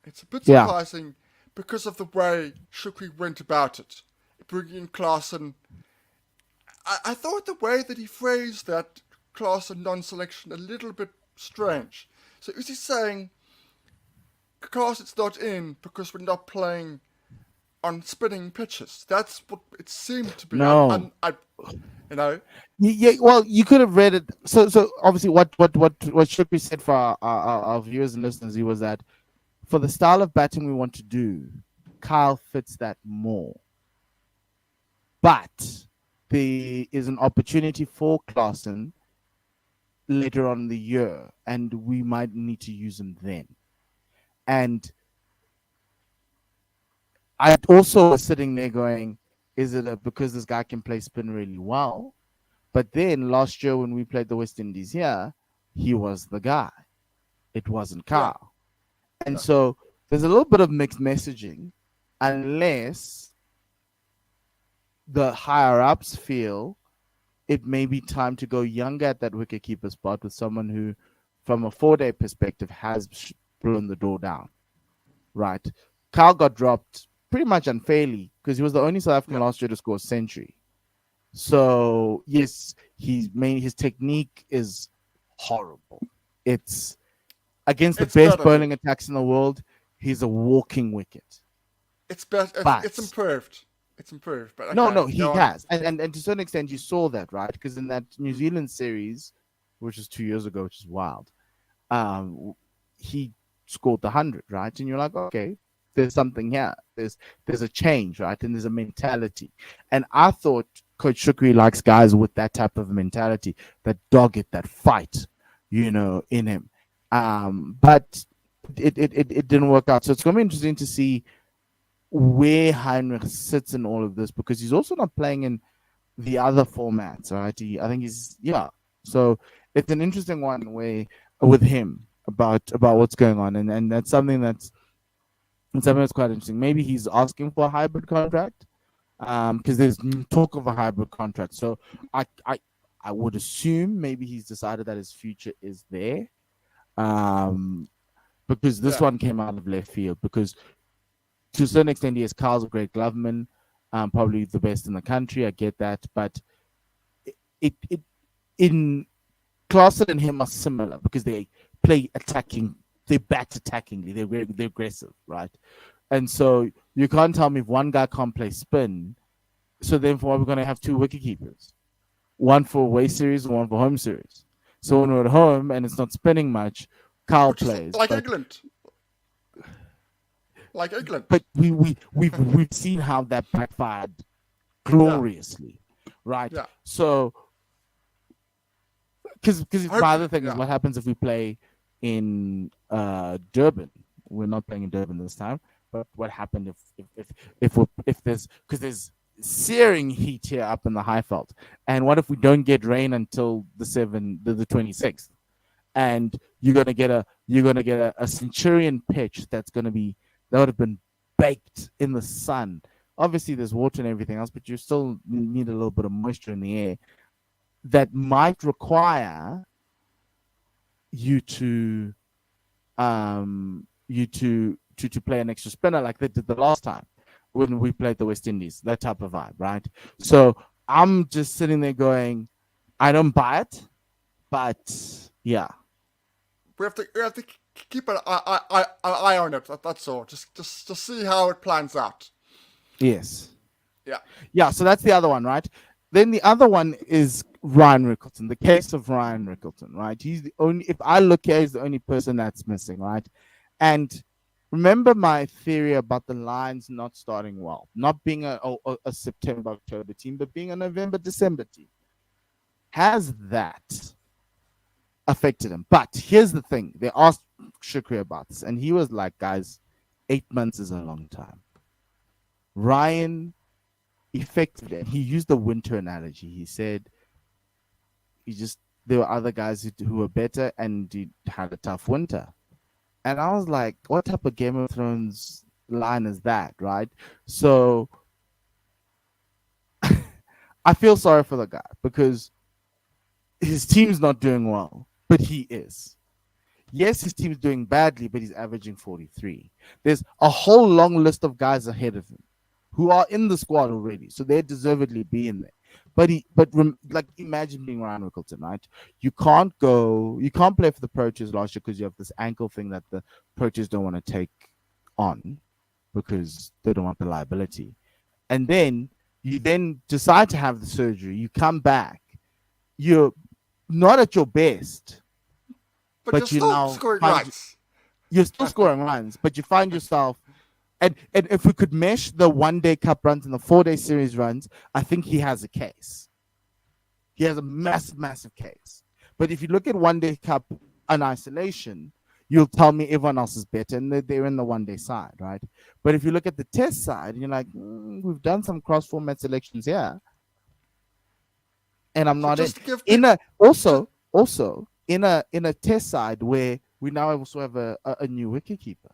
It's a bit Yeah. surprising because of the way Shukri went about it, bringing in Klaasen. I thought the way that he phrased that Klaasen non-selection a little bit strange. So is he saying Klaasen's not in because we're not playing on spinning pitches? That's what it seemed to be. No. You know. Yeah, well, you could have read it. So obviously, what Shukri said for our viewers and listeners, he was that for the style of batting we want to do, Kyle fits that more. But there is an opportunity for Klaasen later on in the year, and we might need to use him then. And I also was sitting there going, is it because this guy can play spin really well? But then last year when we played the West Indies here, he was the guy. It wasn't Yeah. Carl. And so there's a little bit of mixed messaging unless the higher ups feel it may be time to go younger at that wicketkeeper spot with someone who, from a 4-day perspective, has blown the door down. Right? Carl got dropped pretty much unfairly because he was the only South African last year to score a century. So yes, his technique is horrible. It's against the best bowling attacks in the world. He's a walking wicket. It's better. It's improved. It's improved. But okay, no, he has, and to a certain extent, you saw that, right? Because in that New Zealand series, which was 2 years ago, which is wild, he scored the 100, right? And you're like, okay, there's something here. There's a change, right? And there's a mentality. And I thought Coach Shukri likes guys with that type of mentality, that dog it, that fight, in him. But it didn't work out. So it's going to be interesting to see where Heinrich sits in all of this, because he's also not playing in the other formats, right? I think so it's an interesting one with him about what's going on, and that's something that's quite interesting. Maybe he's asking for a hybrid contract, because there's talk of a hybrid contract. So I would assume maybe he's decided that his future is there, because this one came out of left field. Because to a certain extent, yes, Carl's a great gloveman, probably the best in the country. I get that, but it in Klaasen and him are similar because they play attacking, they bat attackingly, they're aggressive, right? And so you can't tell me if one guy can't play spin. So then, for what we're going to have two wicketkeepers, one for away series and one for home series. So when we're at home and it's not spinning much, Carl plays like England. Like England. But we've seen how that backfired gloriously, right? Yeah. So because my other thing is what happens if we play in Durban? We're not playing in Durban this time. But what happened if there's searing heat here up in the Highveld, and what if we don't get rain until the 26th, and you're gonna get a Centurion pitch that would have been baked in the sun. Obviously, there's water and everything else, but you still need a little bit of moisture in the air. That might require you to play an extra spinner like they did the last time when we played the West Indies. That type of vibe, right? So I'm just sitting there going, I don't buy it, but yeah. We have to keep an eye on it. That's all. Just to see how it plans out. Yes. Yeah. So that's the other one, right? Then the other one is Ryan Rickleton. The case of Ryan Rickleton, right? He's the only. If I look here, he's the only person that's missing, right? And remember my theory about the Lions not starting well, not being a September, October team, but being a November, December team. Has that affected him? But here's the thing. They asked Shukri about this, and he was like, guys, 8 months is a long time. Ryan effectively, and he used the winter analogy. He said there were other guys who were better and he had a tough winter. And I was like, what type of Game of Thrones line is that, right? So I feel sorry for the guy because his team's not doing well, but he is. Yes, his team's doing badly, but he's averaging 43. There's a whole long list of guys ahead of him who are in the squad already, so they deservedly be in there. Like imagine being Ryan Rickleton, right? You can't play for the Proteas last year because you have this ankle thing that the Proteas don't want to take on because they don't want the liability. And then you decide to have the surgery. You come back, you're not at your best, but you're still scoring runs. You're still scoring runs, but you find yourself. And if we could mesh the 1-day cup runs and the 4-day series runs, I think he has a case. He has a massive, massive case. But if you look at 1-day cup in isolation, you'll tell me everyone else is better, and they're in the 1-day side, right? But if you look at the test side, you're like, we've done some cross-format selections here, and I'm not in a test side where we now also have a new wicketkeeper,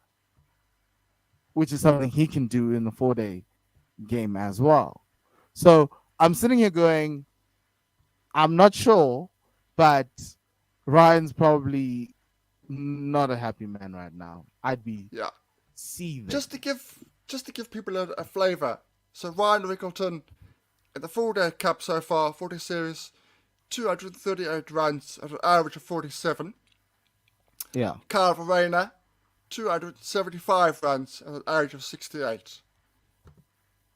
which is something he can do in the 4-day game as well. So I'm sitting here going, I'm not sure, but Ryan's probably not a happy man right now. I'd be seething. Just to give people a flavour. So Ryan Rickleton in the 4-day cup so far, 40 series, 238 runs at an average of 47. Yeah. Carl Verena, 275 runs at an average of 68.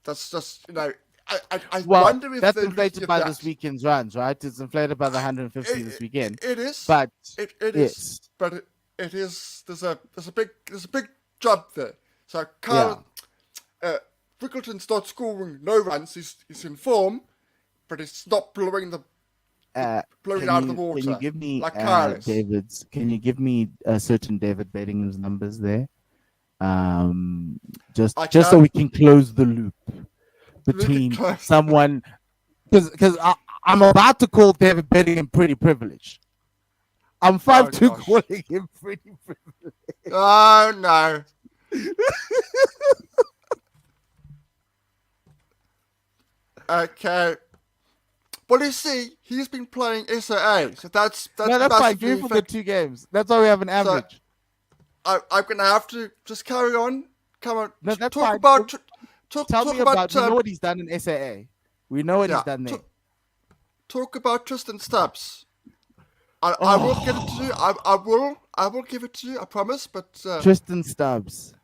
That's just, I wonder if that's inflated by this weekend's runs, right? It's inflated by the 150 this weekend. It is, but it is, but it is. There's a big jump there. So Carl Rickleton's not scoring no runs. He's in form, but it's not blowing out of the water. Can you give me like David's? Can you give me a certain David Beddingham's numbers there? Just so we can close the loop between someone, because I'm about to call David Bedingham pretty privileged. I'm 5'2" calling him pretty privileged. Oh no. Okay. Well, you see, he's been playing SAA, so that's fine. Do for the 2 games. That's why we have an average. So I'm gonna have to just carry on. Come on. No, that's talk fine. about. Tell me about. We know what he's done in SAA. We know what he's done there. Talk about Tristan Stubbs. I will get it to you. I will give it to you. I promise. But Tristan Stubbs.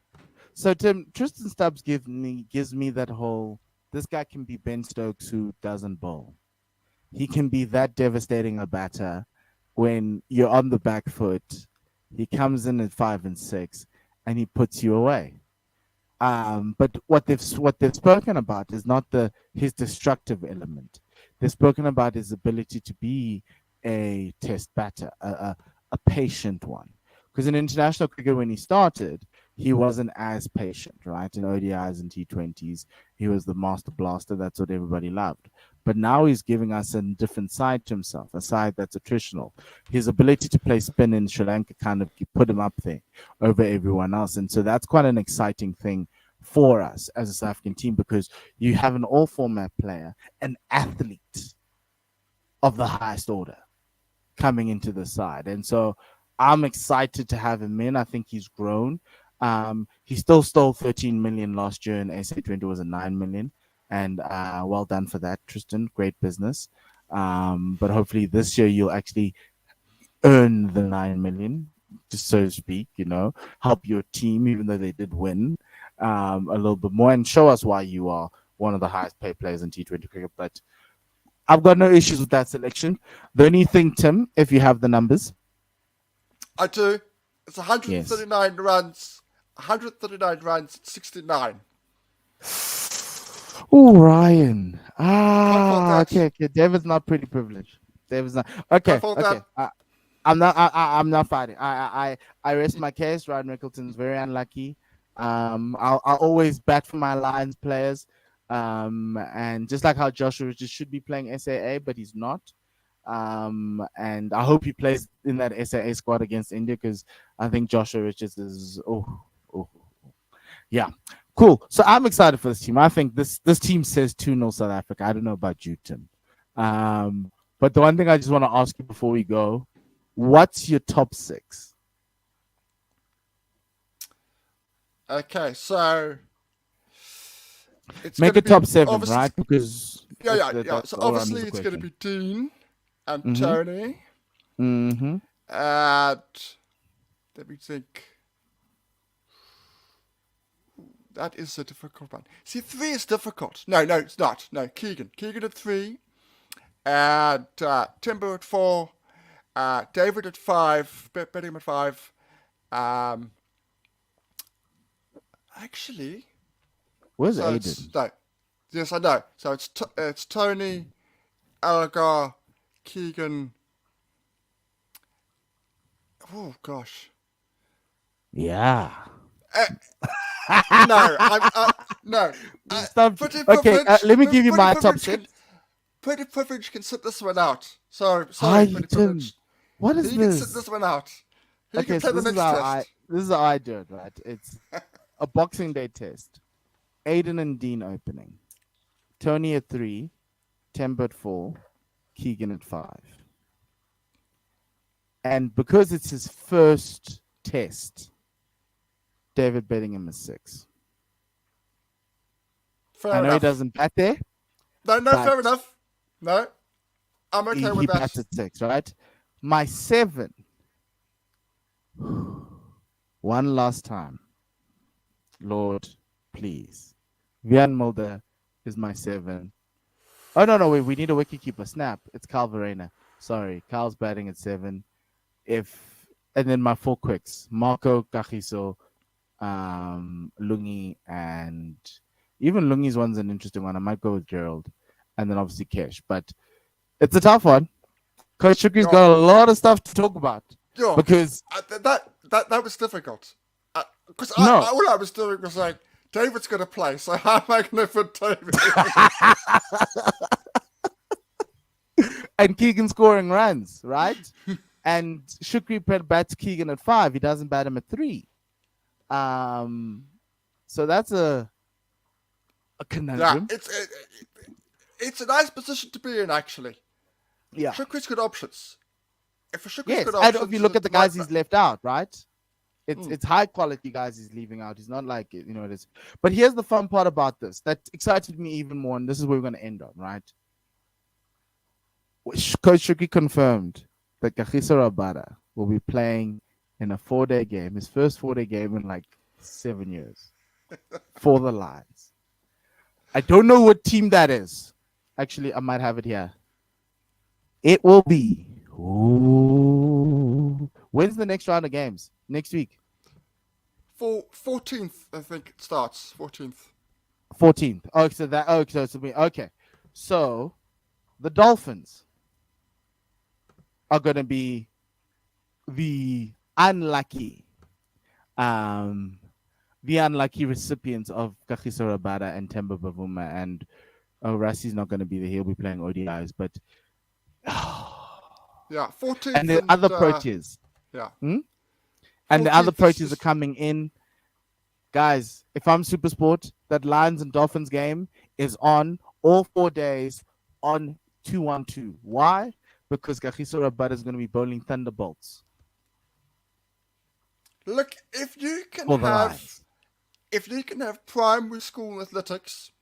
So Tim, Tristan Stubbs gives me that whole. This guy can be Ben Stokes who doesn't bowl. He can be that devastating a batter when you're on the back foot. He comes in at 5 and 6, and he puts you away. But what they've spoken about is not his destructive element. They've spoken about his ability to be a test batter, a patient one. Because in international cricket, when he started, he wasn't as patient, right? In ODIs and T20s, he was the master blaster. That's what everybody loved. But now he's giving us a different side to himself, a side that's attritional. His ability to play spin in Sri Lanka kind of put him up there over everyone else. And so that's quite an exciting thing for us as a South African team, because you have an all-format player, an athlete of the highest order coming into the side. And so I'm excited to have him in. I think he's grown. He still stole 13 million last year, and SA20 was a 9 million. And well done for that, Tristan. Great business. But hopefully this year you'll actually earn the 9 million, just so to speak, help your team, even though they did win a little bit more, and show us why you are one of the highest paid players in T20 cricket. But I've got no issues with that selection. The only thing, Tim, if you have the numbers. I do. It's 139 runs 139 runs, 69. Oh, Ryan. Can't fault that. Okay. David's not pretty privileged. David's not. Can't Okay. fault that. I'm not fighting. I rest my case. Ryan Rickleton's very unlucky. I'll always bat for my Lions players. And just like how Joshua just should be playing SAA, but he's not. And I hope he plays in that SAA squad against India because I think Joshua Richards is yeah. Cool. So I'm excited for this team. I think this team says 2-0 South Africa. I don't know about you, Tim. But the one thing I just want to ask you before we go, what's your top 6? Okay, so Make a top 7, right? Because yeah. So obviously it's going to be Dean and Tony. Mm-hmm. And let me think. That is a difficult one. See, 3 is difficult. No, it's not. No, Keegan at 3. And Timber at 4. David at 5. Betting at 5. Actually, where's Aiden? No, yes, I know. So it's Tony, Algar, Keegan. Oh gosh. Yeah. No, no. Okay, let me give you my top 6. Pretty Privilege can sit this one out. Sorry, Pretty Privilege. What is he this? He can sit this one out. He Okay, can play so the next test. this is how I do it, right? It's a Boxing Day test. Aiden and Dean opening. Tony at 3. Temba at 4. Keegan at 5. And because it's his first test, David Bettingham is 6. I know he doesn't bat there. No, fair enough. No, I'm okay with that. He bats at 6, right? My 7. One last time. Lord, please. Vian Mulder is my 7. Oh, no, wait. We need a wicketkeeper. Snap. It's Carl Verena. Sorry. Carl's batting at 7. And then my 4 quicks. Marco, Kagiso, Lungi, and even Lungi's one's an interesting one. I might go with Gerald. And then obviously Kesh. But it's a tough one. Coach Shuki's got a lot of stuff to talk about. Because that was difficult. Because all I was doing was like, David's going to play, so how am I going to put David? And Keegan scoring runs, right? And Shukri bats Keegan at 5. He doesn't bat him at 3. So that's a conundrum. Yeah, it's a nice position to be in, actually. Yeah. Shukri's good options. If if you look at the guys he's left out, right? It's high quality guys he's leaving out. He's not like it is. But here's the fun part about this that excited me even more, and this is where we're going to end on, right? Coach Shuki confirmed that Kagiso Rabada will be playing in a 4-day game, his first 4-day game in like 7 years, for the Lions. I don't know what team that is. Actually, I might have it here. It will be. When's the next round of games? Next week? 14th, I think it starts. 14th. Okay. So the Dolphins are going to be the unlucky recipients of Kagiso Rabada and Temba Bavuma, and Rassi's not going to be there. He'll be playing ODIs, but yeah, 14th. And the other Proteas. Yeah. And the other Proteas are coming in. Guys, if I'm SuperSport, that Lions and Dolphins game is on all 4 days on 212. Why? Because Kagiso Rabada is going to be bowling Thunderbolts. Look, if you can have primary school athletics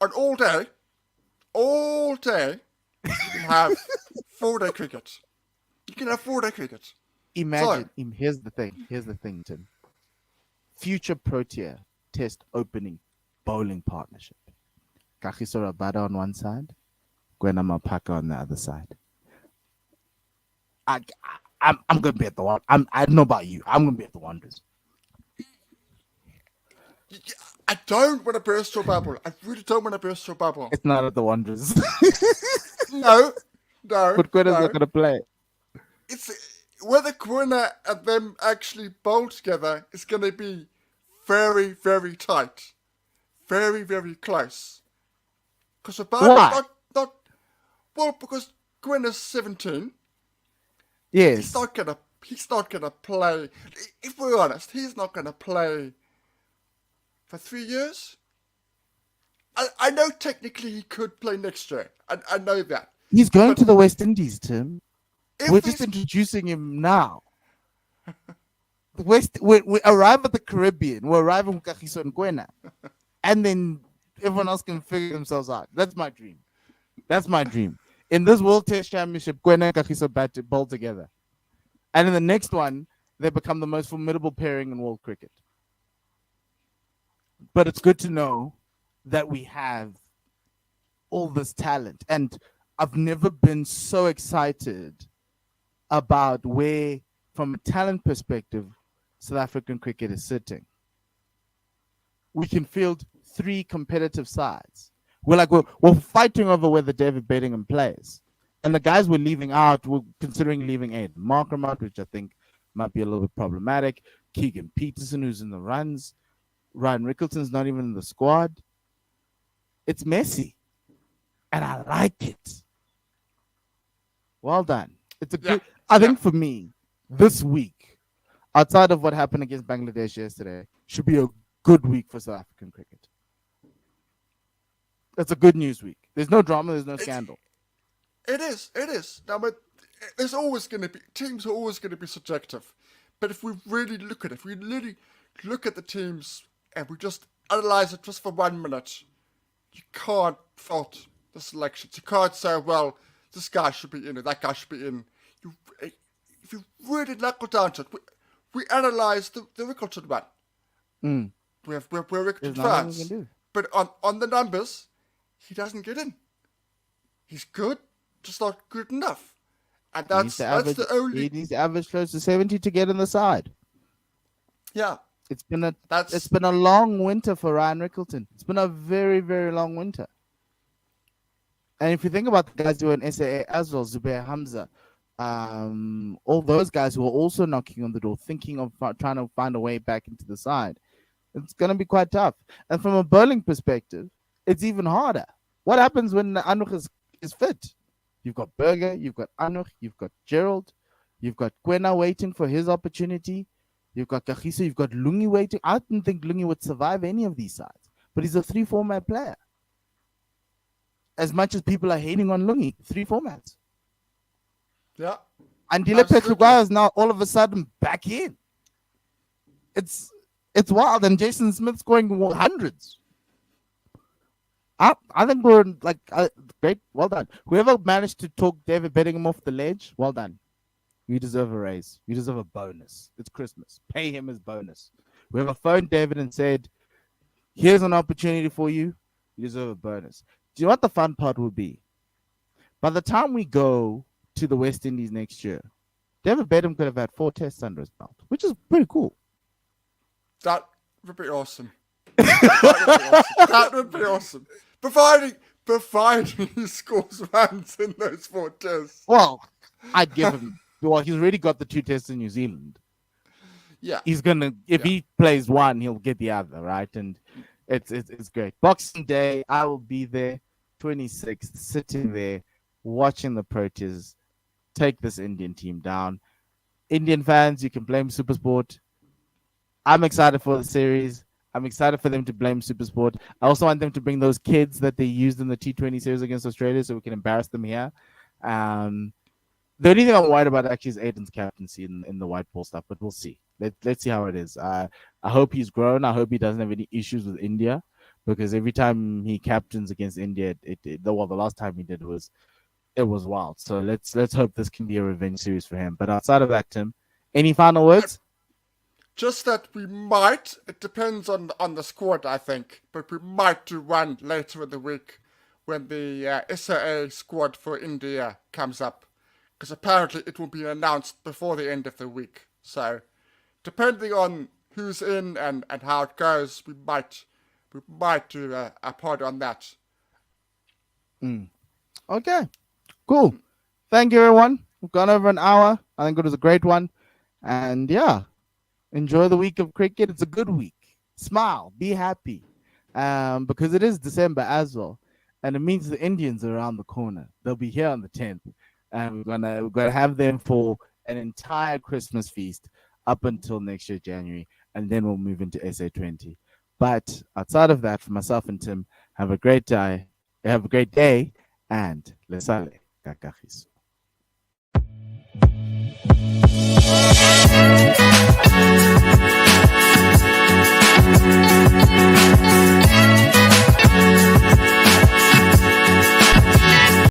on all day, you can have 4-day cricket. You can have 4-day cricket. Imagine. Here's the thing, Tim. Future Protea test opening bowling partnership. Kagiso Rabada on one side, Gwena Mapaka on the other side. I'm gonna be at the one. I don't know about you. I'm gonna be at the Wanderers. I don't want to burst your bubble. I really don't want to burst your bubble. It's not at the Wanderers. No, But Quinna's not going to play. It's whether Quinna and them actually bowl together is going to be very, very tight, very, very close. Because Why? not well, because Quinna's 17. Yes. He's not gonna play. If we're honest, he's not gonna play for 3 years. I know technically he could play next year. I know that. He's going to the West Indies, Tim. We're just he's- introducing him now. We arrive at the Caribbean. We arrive in Kagiso and Quena. And then everyone else can figure themselves out. That's my dream. That's my dream. In this World Test Championship, Quena and Kagiso bowl together. And in the next one, they become the most formidable pairing in world cricket. But it's good to know that we have all this talent. And I've never been so excited about where, from a talent perspective, South African cricket is sitting. We can field 3 competitive sides. We're fighting over whether David Bedingham plays. And the guys we're leaving out, we're considering leaving Aiden Markram out, which I think might be a little bit problematic. Keegan Peterson, who's in the runs. Ryan Rickleton's not even in the squad. It's messy. And I like it. Well done. It's a good. I think for me, this week, outside of what happened against Bangladesh yesterday, should be a good week for South African cricket. It's a good news week. There's no drama. There's no scandal. It is. Now, but there's always going to be teams are always going to be subjective. But if we really look at it, if we really look at the teams and we just analyze it just for 1 minute, you can't fault the selections. You can't say, well, this guy should be in or that guy should be in. If you really knuckle down to it, we analyze the Rickleton one. We're Rickleton fans. But on the numbers, he doesn't get in. He's good, just not good enough. And that's the only. He needs to average close to 70 to get in the side. Yeah. It's been a long winter for Ryan Rickleton. It's been a very, very long winter. And if you think about the guys who are in SAA as well, Zubair Hamza, all those guys who are also knocking on the door, thinking of trying to find a way back into the side, it's going to be quite tough. And from a bowling perspective, it's even harder. What happens when Anouch is fit? You've got Berger, you've got Anouch, you've got Gerald, you've got Quena waiting for his opportunity, you've got Kagiso, you've got Lungi waiting. I didn't think Lungi would survive any of these sides, but he's a 3 format player. As much as people are hating on Lungi, 3 formats. Yeah. And Dile Petruguaya is now all of a sudden back in. It's wild. And Jason Smith's going hundreds. I think we're like great. Well done. Whoever managed to talk David Bedingham off the ledge, well done. You deserve a raise. You deserve a bonus. It's Christmas. Pay him his bonus. Whoever phoned David and said, here's an opportunity for you, you deserve a bonus. Do you know what the fun part will be? By the time we go to the West Indies next year, David Bedingham could have had 4 tests under his belt, which is pretty cool. That would be awesome. That would be awesome. Providing he scores runs in those 4 tests. Well, I'd give him. Well, he's already got the 2 tests in New Zealand. Yeah. He's gonna. If he plays one, he'll get the other, right? And it's great. Boxing Day, I will be there, 26th, sitting there, watching the Proteas take this Indian team down. Indian fans, you can blame SuperSport. I'm excited for the series. I'm excited for them to blame SuperSport. I also want them to bring those kids that they used in the T20 series against Australia so we can embarrass them here. The only thing I'm worried about actually is Aiden's captaincy in the white ball stuff, but we'll see. Let's see how it is. I hope he's grown. I hope he doesn't have any issues with India, because every time he captains against India, the last time he did it was wild. So let's hope this can be a revenge series for him. But outside of that, Tim, any final words? Just that we might, it depends on the squad, I think, but we might do one later in the week when the SAA squad for India comes up, because apparently it will be announced before the end of the week. So, depending on who's in and how it goes, we might do a pod on that. Okay, cool. Thank you, everyone. We've gone over an hour. I think it was a great one. And yeah, enjoy the week of cricket. It's a good week. Smile, be happy, because it is December as well, and it means the Indians are around the corner. They'll be here on the 10th, and we're gonna have them for an entire Christmas feast up until next year January, and then we'll move into SA20. But outside of that, for myself and Tim, have a great day, and lesale kakagis.